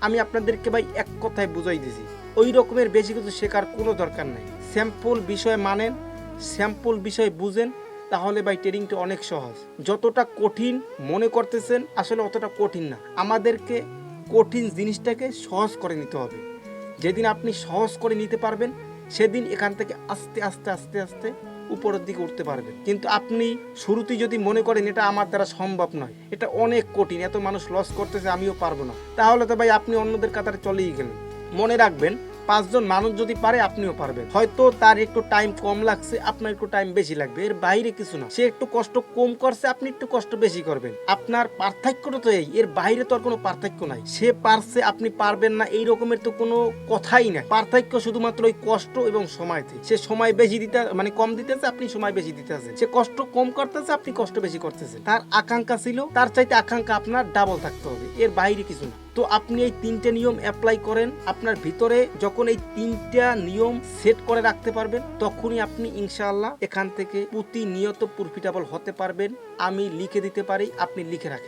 আমি আপনাদেরকে ভাই এক কথায় বুঝাই দিছি, ওই রকমের বেশি কিছু শেখার কোনো দরকার নাই। স্যাম্পল বিষয় মানেন, স্যাম্পল বিষয় বুঝেন, তাহলে ভাই ট্রেডিংটা অনেক সহজ। যতটা কঠিন মনে করতেছেন আসলে অতটা কঠিন না। আমাদেরকে কঠিন জিনিসটাকে সহজ করে নিতে হবে। যেদিন আপনি সহজ করে নিতে পারবেন সেদিন এখান থেকে আস্তে আস্তে আস্তে আস্তে উপরের দিকে উঠতে পারবেন। কিন্তু আপনি শুরুতেই যদি মনে করেন এটা আমার দ্বারা সম্ভব নয়, এটা অনেক কঠিন, এত মানুষ লস করতেছে, আমিও পারবো না, তাহলে তো ভাই আপনি অন্যদের কাতারে চলেই গেলেন। মনে রাখবেন, 5 জন মানুষ যদি পারে আপনিও পারবেন। হয়তো তার একটু টাইম কম লাগছে, আপনার একটু টাইম বেশি লাগবে, এর বাইরে কিছু না। সে একটু কষ্ট কম করছে, আপনি একটু কষ্ট বেশি করবেন। আপনার পার্থক্যটা তো এই, এর বাইরে তো আর কোনো পার্থক্য নাই। সে পারছে, আপনি পারবেন না, এই রকমের তো কোনো কথাই নাই। পার্থক্য শুধুমাত্র ওই কষ্ট এবং সময়তে। সে সময় বেশি দিতে মানে কম দিতেছে, আপনি সময় বেশি দিতেছেন। সে কষ্ট কম করতেছে, আপনি কষ্ট বেশি করতেছেন। তার আকাঙ্ক্ষা ছিল, তার চাইতে আকাঙ্ক্ষা আপনার ডাবল থাকতে হবে, এর বাইরে কিছু না। তো আপনি এই 3টে নিয়ম অ্যাপ্লাই করেন, আপনার ভিতরে যখন এই 3টা নিয়ম সেট করে রাখতে পারবেন, তখনই আপনি ইনশাআল্লাহ এখান থেকে প্রতিনিয়ত প্রফিটেবল হতে পারবেন। আমি লিখে দিতে পারি, আপনি লিখে রাখেন।